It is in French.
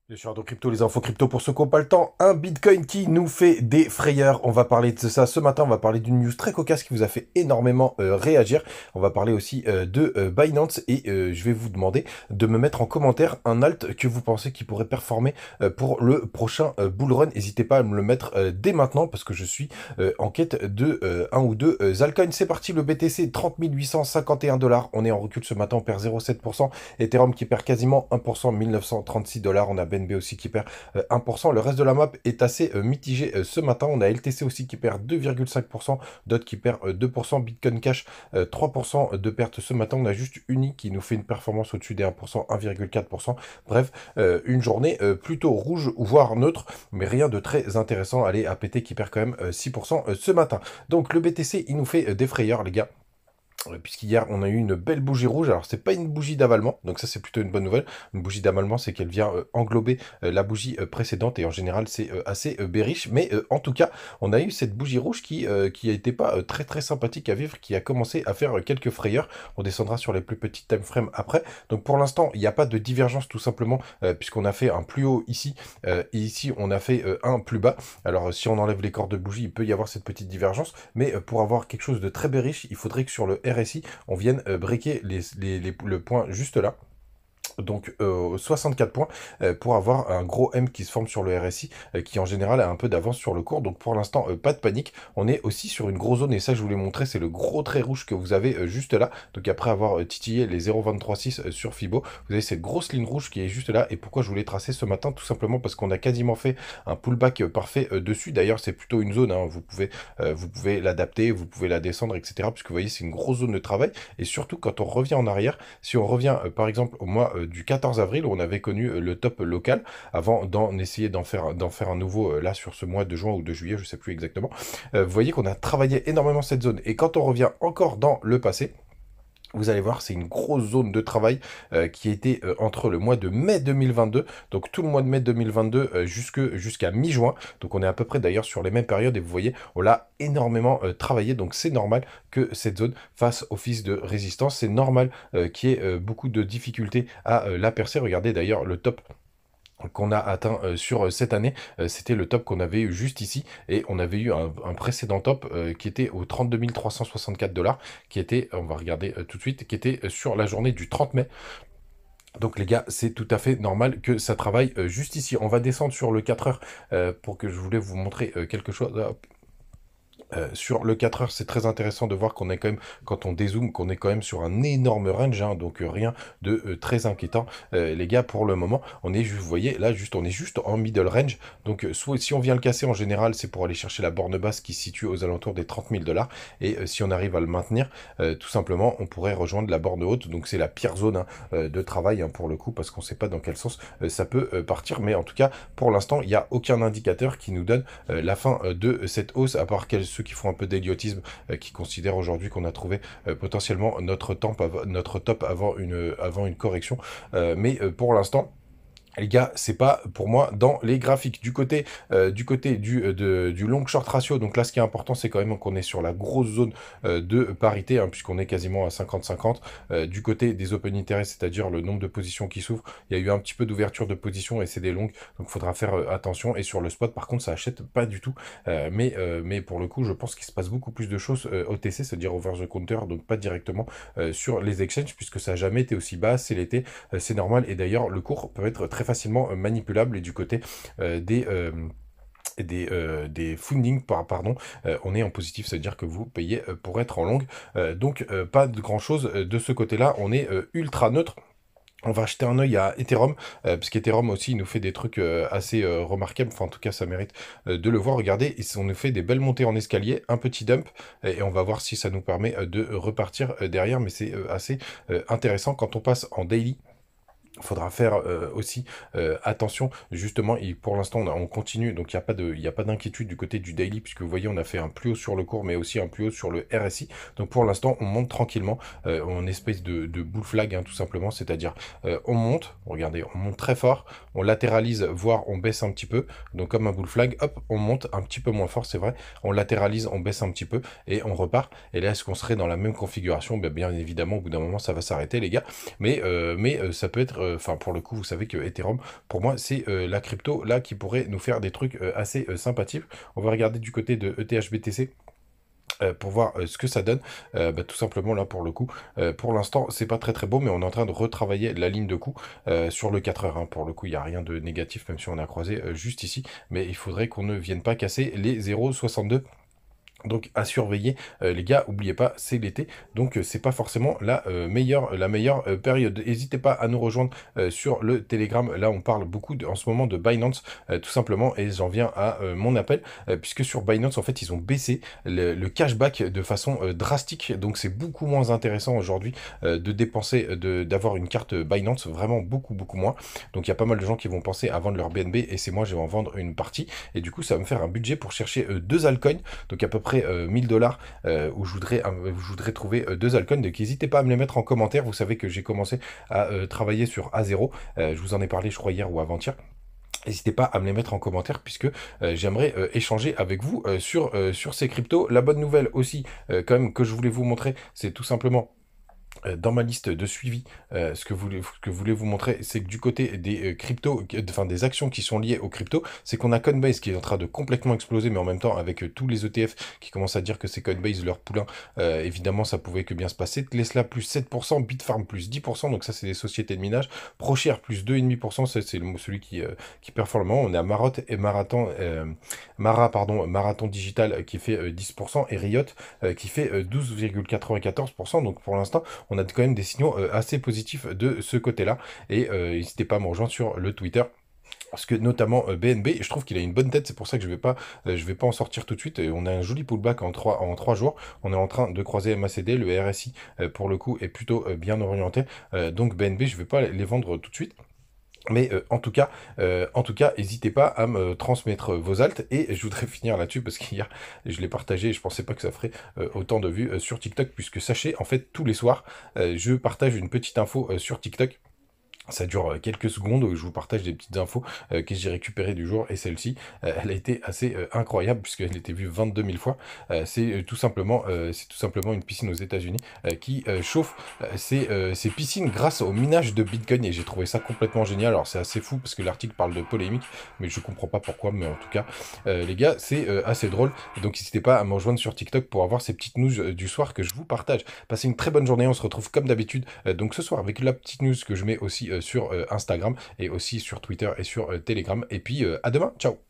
Bien sûr, de crypto, les infos crypto pour ceux qui n'ont pas le temps. Un Bitcoin qui nous fait des frayeurs. On va parler de ça ce matin. On va parler d'une news très cocasse qui vous a fait énormément réagir. On va parler aussi de Binance et je vais vous demander de me mettre en commentaire un alt que vous pensez qui pourrait performer pour le prochain bull run. N'hésitez pas à me le mettre dès maintenant parce que je suis en quête de un ou deux altcoins. C'est parti, le BTC 30 851 $. On est en recul ce matin, on perd 0,7%. Ethereum qui perd quasiment 1%, 1936 $. On a BNB aussi qui perd 1%. Le reste de la map est assez mitigé ce matin. On a LTC aussi qui perd 2,5%, DOT qui perd 2%, Bitcoin Cash 3% de perte ce matin. On a juste Uni qui nous fait une performance au-dessus des 1%, 1,4%. Bref, une journée plutôt rouge, voire neutre, mais rien de très intéressant. Allez, APT qui perd quand même 6% ce matin. Donc le BTC, il nous fait des frayeurs, les gars. Puisqu'hier on a eu une belle bougie rouge, alors c'est pas une bougie d'avalement, donc ça c'est plutôt une bonne nouvelle. Une bougie d'avalement, c'est qu'elle vient englober la bougie précédente et en général c'est assez bearish, mais en tout cas on a eu cette bougie rouge qui a été pas très très sympathique à vivre, qui a commencé à faire quelques frayeurs. On descendra sur les plus petites time frames après. Donc pour l'instant il n'y a pas de divergence tout simplement puisqu'on a fait un plus haut ici et ici on a fait un plus bas. Alors si on enlève les corps de bougie, il peut y avoir cette petite divergence, mais pour avoir quelque chose de très bearish, il faudrait que sur le RSI, on vienne breaker le point juste là. Donc 64 points pour avoir un gros M qui se forme sur le RSI qui en général a un peu d'avance sur le cours. Donc pour l'instant pas de panique, on est aussi sur une grosse zone et ça je vous l'ai montré, c'est le gros trait rouge que vous avez juste là. Donc après avoir titillé les 0,236 sur Fibo, vous avez cette grosse ligne rouge qui est juste là. Et pourquoi je voulais tracer ce matin? Tout simplement parce qu'on a quasiment fait un pullback parfait dessus. D'ailleurs c'est plutôt une zone, hein. Vous pouvez l'adapter, vous pouvez la descendre, etc. Puisque vous voyez c'est une grosse zone de travail. Et surtout quand on revient en arrière, si on revient par exemple au mois du 14 avril où on avait connu le top local avant d'en essayer d'en faire un nouveau là sur ce mois de juin ou de juillet, je sais plus exactement. Vous voyez qu'on a travaillé énormément cette zone et quand on revient encore dans le passé, vous allez voir, c'est une grosse zone de travail qui était entre le mois de mai 2022, donc tout le mois de mai 2022 jusqu'à mi-juin. Donc on est à peu près d'ailleurs sur les mêmes périodes et vous voyez, on l'a énormément travaillé. Donc c'est normal que cette zone fasse office de résistance. C'est normal qu'il y ait beaucoup de difficultés à la percer. Regardez d'ailleurs le top qu'on a atteint sur cette année, c'était le top qu'on avait eu juste ici, et on avait eu un précédent top qui était au 32 364 $, qui était, on va regarder tout de suite, qui était sur la journée du 30 mai. Donc les gars, c'est tout à fait normal que ça travaille juste ici. On va descendre sur le 4 heures pour que je voulais vous montrer quelque chose. Hop. Sur le 4 heures, c'est très intéressant de voir qu'on est quand même, quand on dézoome, qu'on est quand même sur un énorme range, hein, donc rien de très inquiétant. Les gars, pour le moment, on est juste, vous voyez, là, juste, on est juste en middle range. Donc, soit si on vient le casser, en général, c'est pour aller chercher la borne basse qui se situe aux alentours des 30 000 $. Et si on arrive à le maintenir, tout simplement, on pourrait rejoindre la borne haute. Donc, c'est la pire zone hein, de travail hein, pour le coup, parce qu'on ne sait pas dans quel sens ça peut partir. Mais en tout cas, pour l'instant, il n'y a aucun indicateur qui nous donne la fin de cette hausse, à part ceux qui font un peu d'idiotisme, qui considèrent aujourd'hui qu'on a trouvé potentiellement notre top avant une correction. Mais pour l'instant, les gars, c'est pas pour moi dans les graphiques. Du long short ratio, donc là ce qui est important c'est quand même qu'on est sur la grosse zone de parité, hein, puisqu'on est quasiment à 50-50. Du côté des open interest, c'est-à-dire le nombre de positions qui s'ouvrent, il y a eu un petit peu d'ouverture de position et c'est des longues, donc il faudra faire attention. Et sur le spot par contre ça achète pas du tout. Mais pour le coup je pense qu'il se passe beaucoup plus de choses OTC, c'est-à-dire over the counter, donc pas directement sur les exchanges, puisque ça n'a jamais été aussi bas, c'est l'été, c'est normal. Et d'ailleurs le cours peut être très facilement manipulable et du côté des funding, pardon, on est en positif, c'est-à-dire que vous payez pour être en longue. Donc pas de grand chose de ce côté-là, on est ultra neutre. On va jeter un œil à Ethereum, parce qu'Ethereum aussi il nous fait des trucs assez remarquables, enfin en tout cas ça mérite de le voir. Regardez, on nous fait des belles montées en escalier, un petit dump, et on va voir si ça nous permet de repartir derrière, mais c'est assez intéressant quand on passe en daily. Il faudra faire aussi attention, justement, et pour l'instant on continue, donc il y a pas d'inquiétude du côté du daily, puisque vous voyez on a fait un plus haut sur le cours, mais aussi un plus haut sur le RSI, donc pour l'instant on monte tranquillement, en espèce de bull flag, hein, tout simplement, c'est-à-dire on monte, regardez, on monte très fort, on latéralise, voire on baisse un petit peu, donc comme un bull flag, hop, on monte un petit peu moins fort, c'est vrai, on latéralise, on baisse un petit peu, et on repart, et là est-ce qu'on serait dans la même configuration? Bien évidemment, au bout d'un moment ça va s'arrêter les gars, mais ça peut être enfin pour le coup, vous savez que Ethereum, pour moi, c'est la crypto là qui pourrait nous faire des trucs assez sympathiques. On va regarder du côté de ETH-BTC pour voir ce que ça donne. Tout simplement là pour le coup, pour l'instant c'est pas très très beau, mais on est en train de retravailler la ligne de coup sur le 4 heures, hein. Pour le coup il n'y a rien de négatif, même si on a croisé juste ici, mais il faudrait qu'on ne vienne pas casser les 0,62. Donc à surveiller, les gars, oubliez pas, c'est l'été, donc c'est pas forcément la meilleure période. N'hésitez pas à nous rejoindre sur le Telegram. Là, on parle beaucoup en ce moment de Binance, tout simplement, et j'en viens à mon appel, puisque sur Binance, en fait, ils ont baissé le cashback de façon drastique, donc c'est beaucoup moins intéressant aujourd'hui de dépenser, d'avoir une carte Binance, vraiment beaucoup beaucoup moins. Donc il y a pas mal de gens qui vont penser à vendre leur BNB, et c'est moi, je vais en vendre une partie, et du coup, ça va me faire un budget pour chercher deux altcoins, donc à peu près 1000 $, où je voudrais trouver deux altcoins. Donc n'hésitez pas à me les mettre en commentaire. Vous savez que j'ai commencé à travailler sur A0. Je vous en ai parlé, je crois, hier ou avant-hier. N'hésitez pas à me les mettre en commentaire, puisque j'aimerais échanger avec vous sur ces cryptos. La bonne nouvelle aussi, quand même, que je voulais vous montrer, c'est tout simplement dans ma liste de suivi, ce que je voulais vous montrer, c'est que du côté des cryptos, enfin des actions qui sont liées aux cryptos, c'est qu'on a Coinbase qui est en train de complètement exploser, mais en même temps avec tous les ETF qui commencent à dire que c'est Coinbase leur poulain, évidemment ça pouvait que bien se passer. Tesla plus 7%, Bitfarm plus 10%, donc ça c'est des sociétés de minage. ProShare plus 2,5%, c'est celui qui performe le moment. On est à Marathon Digital qui fait 10%, et Riot qui fait 12,94%. Donc pour l'instant, on a quand même des signaux assez positifs de ce côté-là. Et n'hésitez pas à me rejoindre sur le Twitter. Parce que notamment BNB, je trouve qu'il a une bonne tête, c'est pour ça que je vais pas en sortir tout de suite. Et on a un joli pullback en 3 jours. On est en train de croiser MACD, le RSI pour le coup est plutôt bien orienté. Donc BNB, je vais pas les vendre tout de suite. Mais en tout cas, n'hésitez pas à me transmettre vos alts. Et je voudrais finir là-dessus parce qu'hier, je l'ai partagé et je pensais pas que ça ferait autant de vues sur TikTok, puisque sachez, en fait, tous les soirs, je partage une petite info sur TikTok. Ça dure quelques secondes où je vous partage des petites infos que j'ai récupérées du jour, et celle-ci, elle a été assez incroyable puisqu'elle a été vue 22 000 fois. C'est tout simplement une piscine aux États-Unis qui chauffe ses piscines grâce au minage de Bitcoin, et j'ai trouvé ça complètement génial. Alors c'est assez fou parce que l'article parle de polémique, mais je comprends pas pourquoi. Mais en tout cas, les gars, c'est assez drôle. Et donc n'hésitez pas à me rejoindre sur TikTok pour avoir ces petites news du soir que je vous partage. Passez une très bonne journée. On se retrouve comme d'habitude donc ce soir avec la petite news que je mets aussi sur Instagram, et aussi sur Twitter et sur Telegram. Et puis à demain, ciao.